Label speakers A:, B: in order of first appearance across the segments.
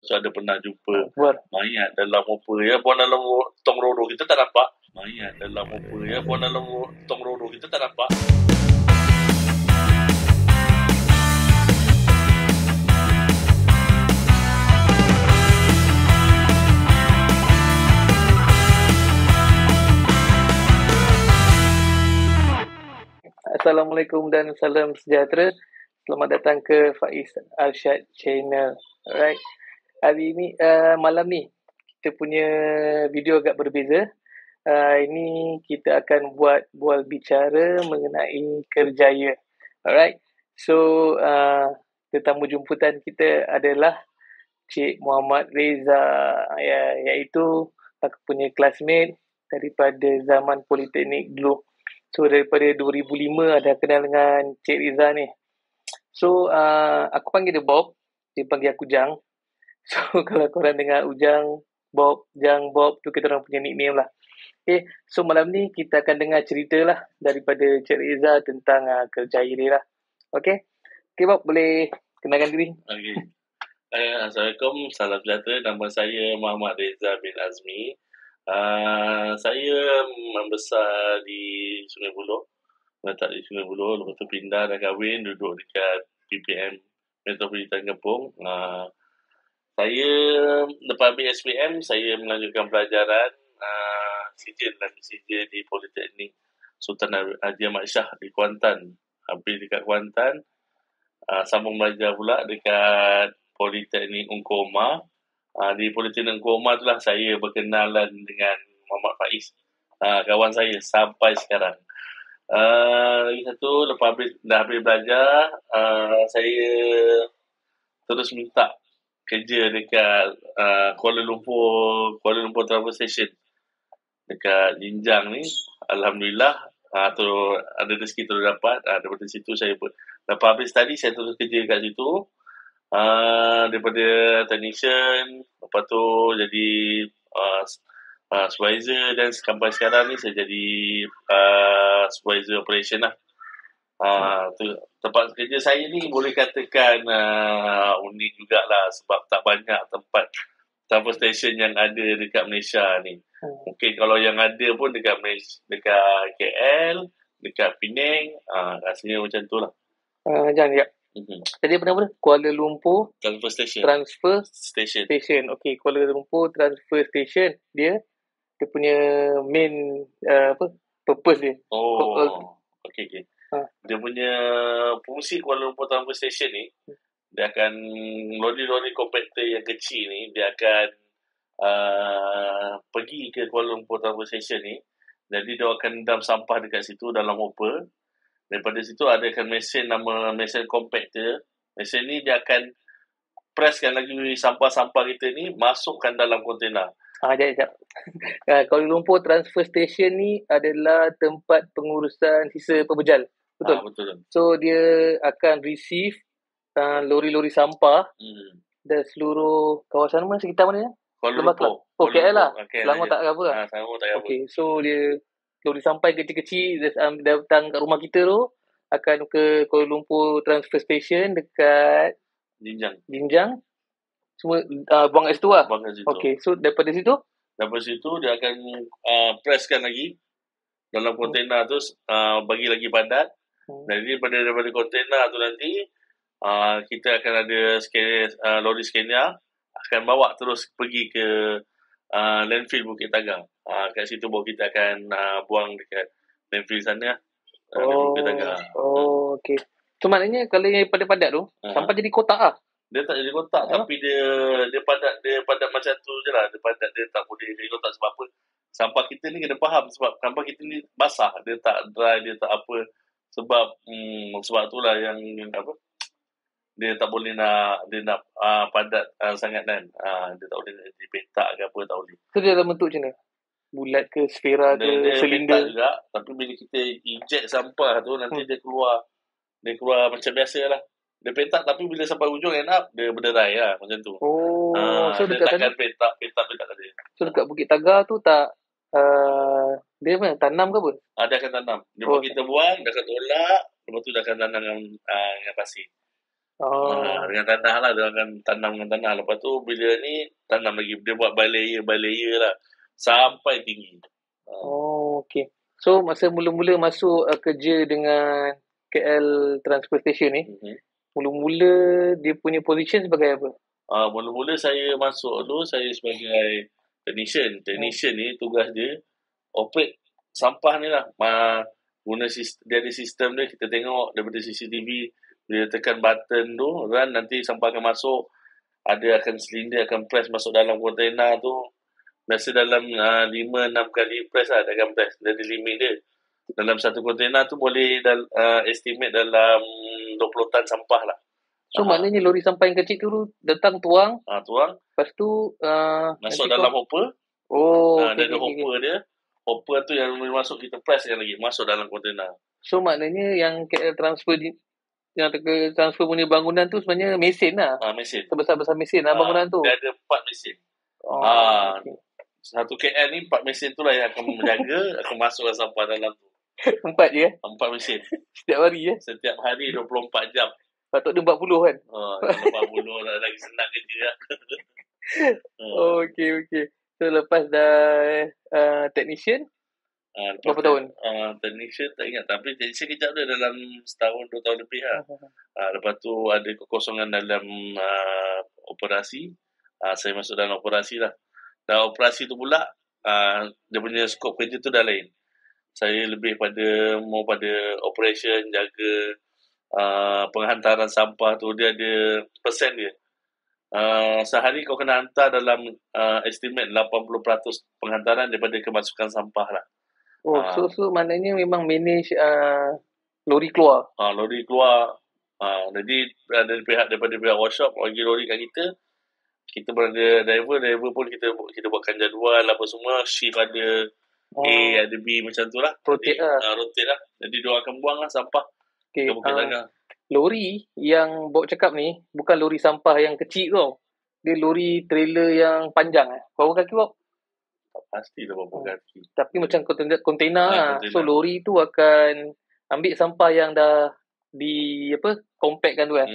A: So ada pernah jumpa mayat dalam apa ya, buang dalam tong rodo kita tak nampak. Mayat dalam apa ya, buang dalam tong rodo kita tak nampak.
B: Assalamualaikum dan salam sejahtera. Selamat datang ke Faiz Arsyad Channel. Alright. Hari ini, malam ni, kita punya video agak berbeza. Ini kita akan bual bicara mengenai kerjaya. Alright. So, tetamu jemputan kita adalah Cik Muhammad Reza, iaitu aku punya classmate daripada zaman Politeknik dulu. So, daripada 2005 ada kenal dengan Cik Reza ni. So, aku panggil dia Bob. Dia panggil aku Jang. So, kalau korang dengar Ujang, Bob, Jang, Bob, tu kita orang punya nickname lah. Okay, so malam ni kita akan dengar cerita lah daripada Cik Reza tentang kerjaya dia lah. Okay? Okay, Bob, boleh kenalkan diri?
A: Okay. Assalamualaikum, salam sejahtera. Nama saya Muhammad Reza bin Azmi. Saya membesar di Sungai Buloh, letak di Sungai Buloh, lepas tu pindah dah kahwin, duduk dekat PPM Metropolitan Kampung. Saya lepas habis SPM, saya melanjutkan pelajaran CJ di Politeknik Sultan Haji Ahmad Shah di Kuantan. Habis dekat Kuantan, sambung belajar pula dekat Politeknik Ungku Omar. Di Politeknik Ungku Omar itulah saya berkenalan dengan Muhammad Faiz, kawan saya sampai sekarang. Lagi satu, lepas dah habis belajar, saya terus minta kerja dekat Kuala Lumpur Travel Station dekat Jinjang ni. Alhamdulillah, tu ada rezeki terus dapat. Daripada situ saya lepas habis study, saya terus kerja kat situ. Daripada technician, lepas tu jadi supervisor, dan sampai sekarang ni saya jadi supervisor operation lah. Tempat kerja saya ni boleh katakan unik jugalah, sebab tak banyak tempat travel station yang ada dekat Malaysia ni. Mungkin kalau yang ada pun dekat KL, dekat Penang, rasanya macam tu lah.
B: Jangan, ya. Tadi apa nama dia? Kuala Lumpur
A: Transfer Station.
B: Okay, Kuala Lumpur Transfer Station. Dia punya main purpose dia.
A: Okay. Dia punya fungsi Kuala Lumpur Transfer Station ni, dia akan lori-lori kompakter yang kecil ni, dia akan pergi ke Kuala Lumpur Transfer Station ni. Jadi dia akan dam sampah dekat situ dalam hopper. Daripada situ adakan mesin, nama mesin compactor. Mesin ni dia akan presskan lagi sampah-sampah kita ni, masukkan dalam kontena.
B: Sekejap. Kuala Lumpur Transfer Station ni adalah tempat pengurusan sisa pembejal. Betul?
A: Betul.
B: So, dia akan receive lori-lori sampah dan seluruh kawasan mana, sekitar mana ya?
A: Kuala Lumpur.
B: KL lah. Selangor tak apa lah.
A: Selangor tak apa.
B: Okay, so dia lori sampai kecil-kecil datang kat rumah kita tu, akan ke Kuala Lumpur Transfer Station dekat Jinjang. Semua buang kat situ lah. Okay, so daripada situ
A: dia akan presskan lagi dalam kontena tu, bagi lagi padat. Jadi daripada kontena tu nanti kita akan ada lori scanner akan bawa terus pergi ke landfill Bukit Taga. Kat situ baru kita akan buang dekat landfill sana. Bukit Taga.
B: Okay. So maknanya kalau yang padat-padat tu, sampah jadi kotak lah.
A: Dia tak jadi kotak, tapi dia padat macam tu je lah. Dia padat, dia tak boleh jadi kotak. Sebab apa? Sampah kita ni kena faham, sebab sampah kita ni basah. Dia tak dry, dia tak apa. Sebab tu lah yang apa, dia tak boleh nak padat sangat kan. Dia tak boleh jadi petak ke apa, tak boleh.
B: So dia dalam bentuk macam mana? Bulat ke, sfera ke, silinder?
A: Dia juga, tapi bila kita inject sampah tu, nanti dia keluar macam biasa lah. Dia petak, tapi bila sampai hujung end up, dia berderai lah, macam tu.
B: So
A: dia
B: dekat
A: takkan petak tadi.
B: So dekat Bukit Taga tu tak, dia mana, tanam ke apa?
A: Dia akan tanam. Dia kita buang, dia akan tolak, lepas tu dia akan tanam dengan pasir. Dengan tanah lah, dia akan tanam dengan tanah. Lepas tu bila ni tanam lagi, dia buat by layer lah sampai tinggi.
B: Okay. So masa mula-mula masuk kerja dengan KL Transportation ni, mula-mula dia punya position sebagai apa?
A: Mula-mula saya masuk dulu, saya sebagai technician. Technician ni tugas dia operate sampah ni lah. Guna dia ada sistem dia, kita tengok daripada CCTV, bila tekan button tu, run, nanti sampah akan masuk, ada akan silinder akan press masuk dalam kontena tu. Biasa dalam 5-6 kali press lah, dia akan press. Dia ada limit dia. Dalam satu kontena tu boleh estimate dalam 20 tan sampah lah.
B: So maknanya lori sampah yang kecil tu datang tuang.
A: Tuang.
B: Lepas tu
A: masuk dalam hopper. Dia ada hopper dia. Hopper tu yang masuk, kita press lagi masuk dalam kontena.
B: So maknanya yang KL transfer punya bangunan tu sebenarnya mesin lah.
A: Mesin.
B: Sebesar-besar mesin lah bangunan tu.
A: Dia ada 4 mesin. Okay. Satu KL ni 4 mesin tu lah yang akan menjaga akan masukkan sampah dalam tu.
B: 4 je?
A: 4 mesin.
B: Setiap hari
A: Setiap hari 24 jam.
B: Patut dia 40 kan?
A: 40 lah, lagi senang kerja lah.
B: Okay. So lepas dah technician, berapa tahun?
A: Technician tak ingat, tapi technician kejap dia dalam setahun 2 tahun lebih lah. Lepas tu ada kekosongan dalam operasi. Saya masuk dalam operasi lah. Dan operasi tu pula dia punya skop kerja tu dah lain. Saya lebih pada operation, jaga penghantaran sampah tu. Dia ada persen dia. Sehari kau kena hantar dalam estimate 80% penghantaran daripada kemasukan sampah lah.
B: So maknanya memang manage lori keluar.
A: Lori keluar. Jadi daripada pihak workshop bagi lori kat kita berada driver pun kita buatkan jadual apa semua, shift ada A ada B macam tu lah. Rotate lah. Jadi dia akan buang lah sampah.
B: Okay. Lori yang Bob cakap ni bukan lori sampah yang kecil tau. Dia lori trailer yang panjang. Berapa kaki Bob?
A: Tak pasti dah berapa kaki.
B: Tapi macam kontena lah. So lori tu akan ambil sampah yang dah compactkan tu kan.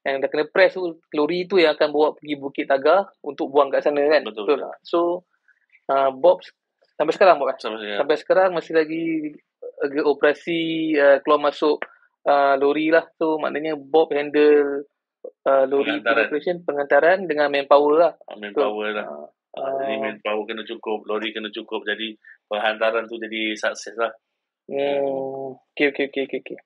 B: Yang dah kena press tu, lori tu yang akan bawa pergi Bukit Tagar untuk buang kat sana kan.
A: Betul.
B: So Bob sampai sekarang Bob sampai sekarang masih lagi operasi keluar masuk lori lah. So maknanya Bob handle lori operation, penghantaran dengan manpower lah.
A: Manpower lah. Jadi manpower kena cukup, lori kena cukup. Jadi penghantaran tu jadi sukses lah.
B: Okay.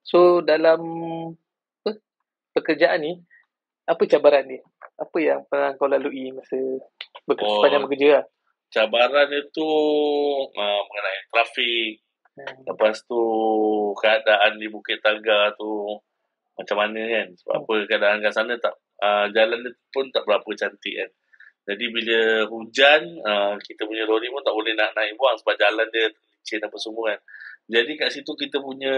B: So dalam pekerjaan ni, apa cabaran dia? Apa yang pernah kau lalui masa sepanjang bekerja lah?
A: Cabaran itu mengenai trafik. Lepas tu keadaan di Bukit Tagar tu macam mana kan? Sebab apa keadaan kat sana jalan dia pun tak berapa cantik kan. Jadi bila hujan, kita punya lori pun tak boleh nak naik buang sebab jalan dia licin apa semua kan. Jadi kat situ kita punya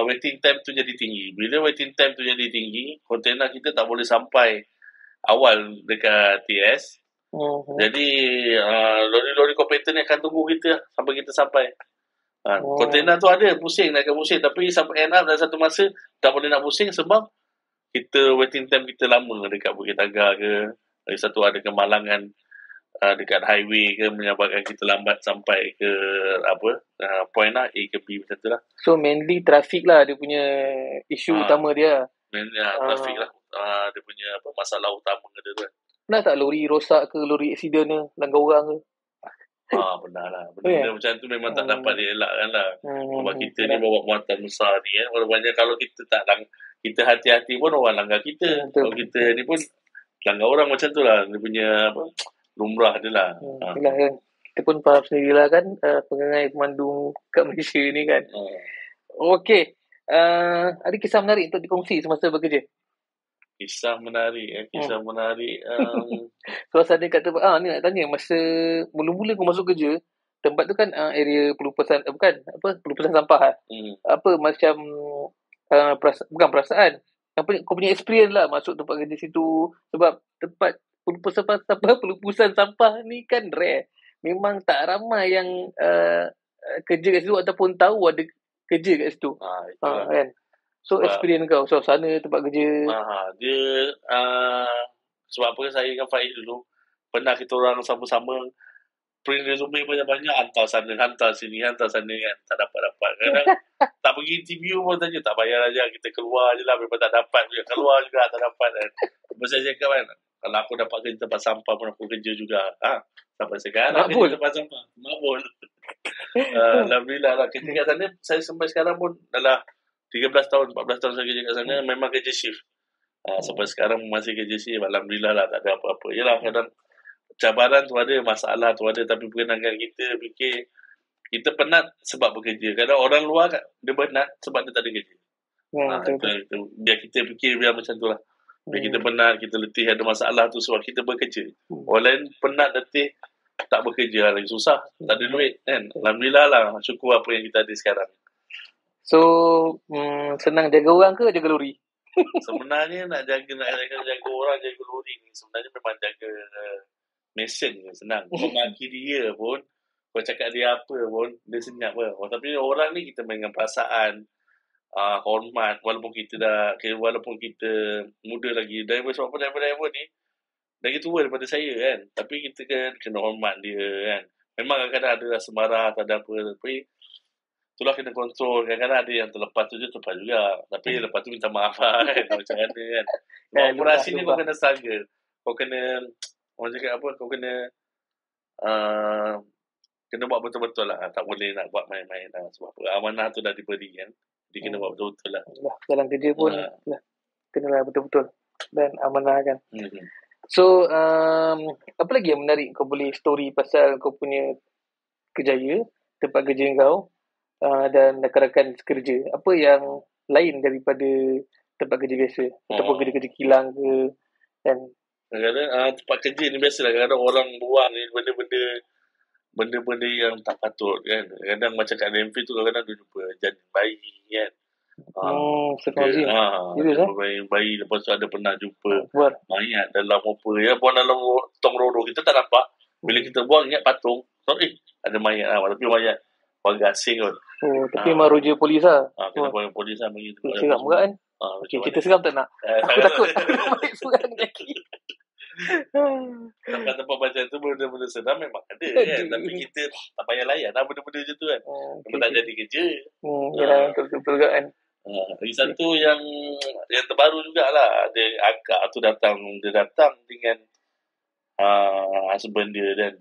A: waiting time tu jadi tinggi. Bila waiting time tu jadi tinggi, kontena kita tak boleh sampai awal dekat TS. Jadi lori-lori kompeten ni akan tunggu kita sampai kita sampai. Kontena tu ada pusing, naikkan pusing, tapi sampai end up dalam satu masa tak boleh nak pusing sebab kita waiting time kita lama dekat Bukit Tagar ke. Lagi satu ada kemalangan dekat highway ke, menyebabkan kita lambat sampai ke point lah, A ke B macam tu lah.
B: So mainly trafik lah dia punya isu utama dia.
A: Trafik lah dia punya masalah utama dia tu kan.
B: Pernah tak lori rosak ke, lori accident ke, langgar orang ke?
A: Pernah lah. Benda macam tu memang tak dapat dielakkan lah. Sebab kita ni bawa muatan besar ni kan. Walaupun kalau kita hati-hati pun orang langgar kita. Kalau kita ni pun langgar orang macam tu lah. Dia punya lumrah dia lah.
B: Itulah kan. Kita pun faham sendirilah kan pengerai pemandu kat Malaysia ni kan. Okey. Ada kisah menarik untuk dikongsi semasa bekerja?
A: Kisah menarik.
B: Suasana kata ni nak tanya masa mula-mula kau masuk kerja, tempat tu kan area pelupasan pelupasan sampah apa macam bukan perasaan, kau punya experience lah masuk tempat kerja situ, sebab tempat pelupasan sampah ni kan rare, memang tak ramai yang kerja kat situ ataupun tahu ada kerja kat situ. Kan. So,
A: Sebab-
B: experience kau, suasana tempat kerja.
A: Dia sebab apa saya dengan Faiz dulu pernah kita orang sama-sama print resume banyak-banyak, hantar sana, hantar sini, hantar sana kan, tak dapat-dapat. Kadang tak pergi interview pun tanya, tak payah aja, kita keluar je lah, memang tak dapat juga, keluar juga tak dapat kan. Lepas saya cakap kan, kalau aku dapat kerja tempat sampah pun aku kerja juga. Sampai sekarang
B: Makbul.
A: kerja tempat sampah, makbul. Alhamdulillah lah, kerja kat sana, saya sampai sekarang pun adalah 13 tahun, 14 tahun saya kerja kat sana, memang kerja shift. Sampai sekarang masih kerja shift, alhamdulillah lah, tak ada apa-apa. Yelah, kadang cabaran tu ada, masalah tu ada, tapi pengenangan kita fikir kita penat sebab bekerja. Kadang orang luar dia penat sebab dia tak ada kerja. Biar kita fikir biar macam tu lah. Biar kita penat, kita letih, ada masalah tu sebab kita bekerja. Orang lain penat, letih, tak bekerja, lagi susah, tak ada duit kan. Alhamdulillah lah, syukur apa yang kita ada sekarang.
B: So, senang jaga orang ke jaga lori?
A: Sebenarnya nak jaga orang, jaga lori ni sebenarnya memang jaga mesin je, senang. Kau maki dia pun, kau cakap dia apa pun, dia senyap pun. Tapi orang ni kita main dengan perasaan, hormat, walaupun kita muda lagi. Sebab apa driver ni lagi tua daripada saya kan. Tapi kita kan kena hormat dia kan. Memang kadang-kadang ada rasa marah, tak ada apa. Tapi itulah kena kontrol. Kadang-kadang ada yang terlepas tu je, terlepas juga. Tapi lepas tu minta maaf lah kan. Macam mana kan. Operasi ni kau kena struggle. Kau kena, orang cakap apa, kau kena buat betul-betul lah. Tak boleh nak buat main-main lah. Sebab amanah tu dah diberi kan. Jadi kena buat betul-betul lah.
B: Dalam kerja pun kenalah betul-betul. Dan amanah kan. So, apa lagi yang menarik kau boleh story pasal kau punya kerjaya, tempat kerja kau dan rakan-rakan sekerja? Apa yang lain daripada tempat kerja biasa? Ataupun kerja-kerja kilang ke? Dan
A: kadang-kadang tempat kerja ni biasalah. Kadang-kadang orang buang ni benda-benda yang tak patut kan. Kadang macam kat DMV tu kadang-kadang dia jumpa janin bayi kan. Bayi lepas tu ada pernah jumpa mayat dalam buang dalam tong roro, kita tak nampak. Bila kita buang ingat patung, ada mayat tapi mayat warga asing kot.
B: Tapi memang roja polis lah.
A: Kena panggil polis lah bagi tu.
B: Seram juga kan. Cerita seram tak nak. Aku takut balik seram lagi.
A: Tempat-tempat macam tu benda-benda seram memang ada kan. Tapi kita tak payah layan lah benda-benda macam tu kan. Kita tak jadi kerja.
B: Betul-betul juga kan.
A: Lagi satu yang terbaru jugalah, dia akak tu datang dengan husband dia dan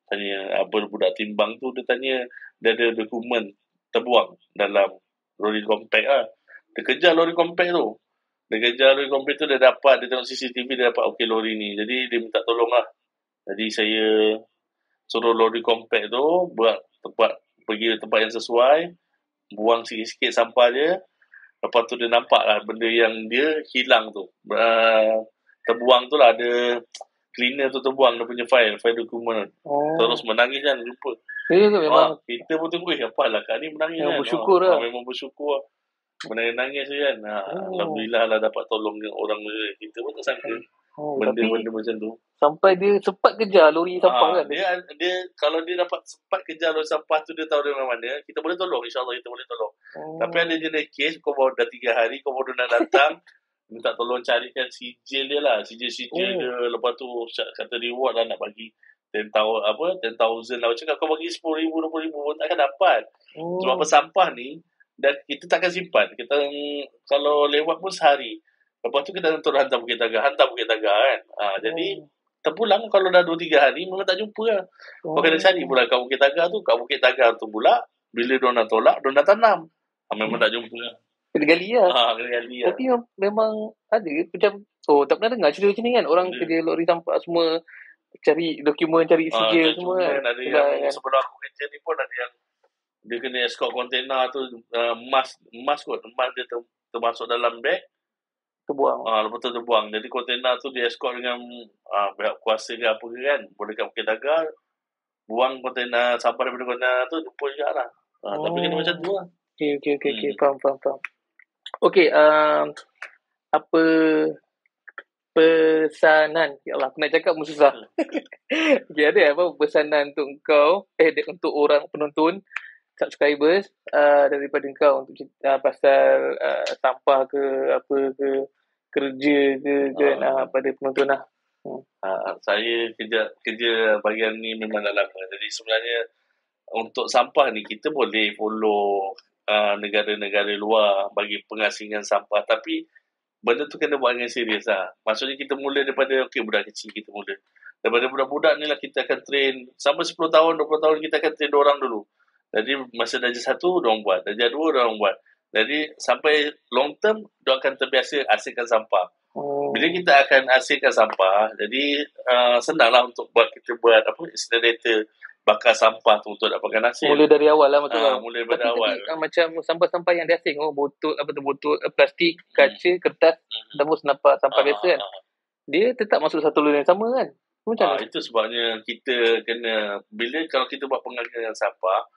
A: tanya apa budak timbang tu, dia tanya dia ada dokumen terbuang dalam lori compact lah. Dia kejar lori compact tu. Dia dapat, dia tengok CCTV, dia dapat okey lori ni. Jadi dia minta tolong lah. Jadi saya suruh lori compact tu pergi tempat yang sesuai, buang sikit-sikit sampah dia. Lepas tu dia nampak lah benda yang dia hilang tu. Terbuang tu lah, ada cleaner tu terbuang dia punya file dokumen. Terus menangis kan, jumpa.
B: Memang
A: kita pun tunggu, apalah Kak ni menangis kan.
B: Bersyukur lah.
A: Memang bersyukur. Menangis kan. Alhamdulillah lah dapat tolong orang kita pun tak sangka. Benda-benda macam tu.
B: Sampai dia sempat kejar lori sampah kan.
A: Dia kalau dia dapat sempat kejar lori sampah tu, dia tahu dia mana, kita boleh tolong, insyaAllah kita boleh tolong. Tapi ada jenis kes, kau baru dah 3 hari, kau baru nak datang, minta tolong carikan sijil dia lah, sijil dia. Lepas tu kata reward lah nak bagi 10,000 lah. Cakap kau bagi 10,000, 20,000 pun takkan dapat. Sebab apa, sampah ni dan kita takkan simpan. Kita kalau lewat pun sehari. Lepas tu kita hantar Bukit Tagah kan. Jadi terpulang kalau dah 2-3 hari memang tak jumpa lah. Kau kena cari pula kat Bukit Tagah tu. Kat Bukit Tagah tu pula, bila diorang nak tolak, diorang nak tanam. Memang tak jumpa lah.
B: Kena gali lah.
A: Kena gali lah.
B: Tapi memang ada macam, tak pernah dengar cerita macam ni kan. Orang kerja lori sampah semua cari dokumen, cari sijil semua kan.
A: Ada yang sebelum aku kerja ni pun ada yang dia kena escort kontena tu, emas dia termasuk dalam beg,
B: terbuang.
A: Lepas tu terbuang. Jadi kontena tu dia escort dengan pihak kuasa ke apa ke kan. Boleh kat Bukit Tagah, buang kontena sampah daripada kontena tu, jumpa juga lah. Tapi kena macam tu lah.
B: Okay. Faham. Okay, apa pesanan? Ya Allah, aku nak cakap pun susah. Okay, ada apa pesanan untuk kau, untuk orang penonton subscribers daripada kau untuk cerita pasal sampah ke apa ke kerja ke pada penonton lah.
A: Saya kerja bahagian ni memang dah lama. Jadi sebenarnya untuk sampah ni kita boleh follow negara-negara luar bagi pengasingan sampah, tapi benda tu kena buat dengan serius lah. Maksudnya kita mula daripada budak kecil kita mula. Daripada budak-budak ni lah kita akan train sampai 10 tahun, 20 tahun kita akan train orang dulu. Jadi masa darjah 1 diorang buat, darjah 2 diorang buat. Jadi sampai long term diorang akan terbiasa asingkan sampah. Bila kita akan asingkan sampah, jadi senanglah untuk kita buat incinerator, bakar sampah tu untuk dapatkan hasil.
B: Mula dari awal lah maksudnya.
A: Mula daripada awal.
B: Macam sampah-sampah yang dia asing, botol plastik, kaca, kertas, ataupun sampah biasa kan. Dia tetap masuk satu lulus yang sama kan. Macam mana?
A: Itu sebabnya kita kena, bila kalau kita buat pengasingan sampah,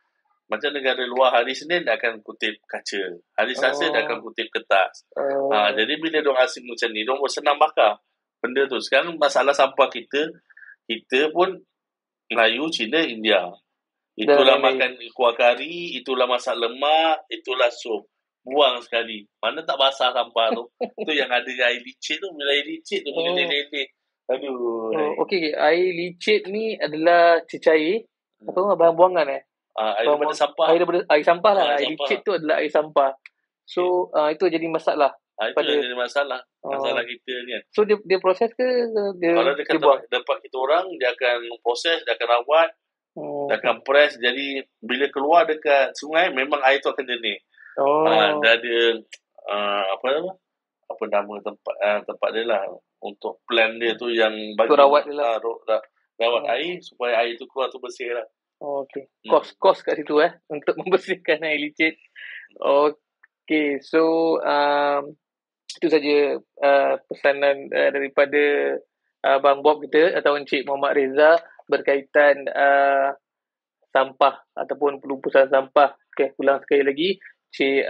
A: macam negara luar hari Senin dia akan kutip kaca, hari Selasa dia akan kutip kertas. Jadi bila diorang asing macam ni, diorang senang bakar benda tu. Sekarang masalah sampah kita pun Melayu, Cina, India. Itulah makan kuah kari, itulah masak lemak, itulah sup. Buang sekali. Mana tak basah sampah tu. Tu yang ada air licin tu. Bila air licin tu mengeleleh. Aduh.
B: Okey, air licin ni adalah cecair atau bahan buangan
A: air daripada sampah.
B: Air sampah lah. Air licin tu adalah air sampah. So itu jadi masalah.
A: Itu jadi masalah. Masalah kita ni kan.
B: So dia proses ke
A: kalau dia kata dapat kita orang, dia akan proses, dia akan rawat, dia akan press. Jadi bila keluar dekat sungai, memang air tu akan jernih. Dah ada apa nama tempat dia lah, untuk plan dia tu yang bagi
B: rawat dia lah.
A: Rawat air supaya air tu keluar tu bersih lah.
B: Okey. Kos kat situ untuk membersihkan air licin. Okey, so itu saja pesanan daripada Abang Bob kita atau Encik Muhammad Reza berkaitan sampah ataupun pelupusan sampah. Okey, ulang sekali lagi. Encik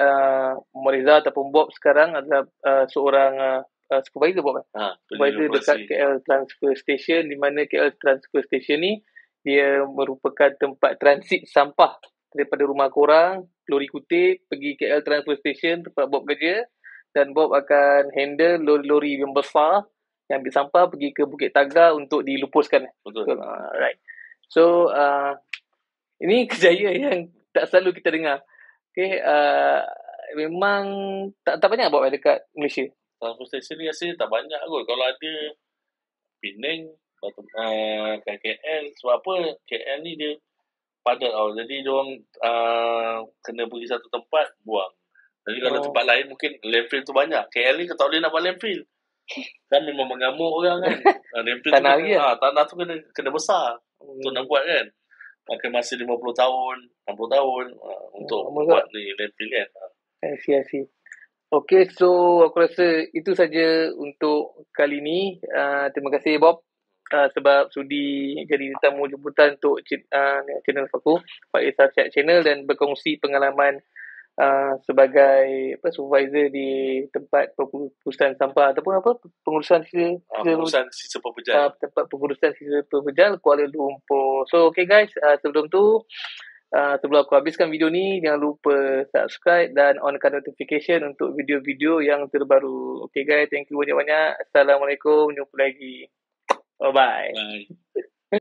B: Muhammad Reza ataupun Bob sekarang adalah seorang supervisor Bob. Supervisor dekat KL Transfer Station, di mana KL Transfer Station ni dia merupakan tempat transit sampah daripada rumah korang, lori kutip, pergi KL Transfer Station tempat Bob kerja, dan Bob akan handle lori-lori yang besar yang ambil sampah pergi ke Bukit Tagar untuk dilupuskan.
A: Betul.
B: Right. So ini kejayaan yang tak selalu kita dengar. Okay, memang tak banyak Bob dekat Malaysia.
A: Transfer station ni rasanya tak banyak kot. Kalau ada Penang, kat KL. Sebab apa? KL ni dia padat tau. Jadi diorang kena pergi satu tempat, buang. Jadi kalau tempat lain mungkin landfill tu banyak. KL ni kau tak boleh nak buat landfill. Kan memang mengamuk orang kan. Landfill
B: tanah
A: tu tanah tu kena besar untuk nak buat kan. Makan masa 50 tahun, 60 tahun untuk buat ni landfill kan.
B: I see. Okay, so aku rasa itu saja untuk kali ni. Terima kasih Bob sebab sudi jadi tetamu jemputan untuk channel aku, Faiz Arsyad Channel, dan berkongsi pengalaman sebagai supervisor di tempat pengurusan sampah ataupun pengurusan sisa pepejal, tempat pengurusan sisa pepejal Kuala Lumpur. So okay guys, sebelum aku habiskan video ni, jangan lupa subscribe dan onkan notification untuk video-video yang terbaru. Okay guys, thank you banyak-banyak. Assalamualaikum, jumpa lagi. Bye.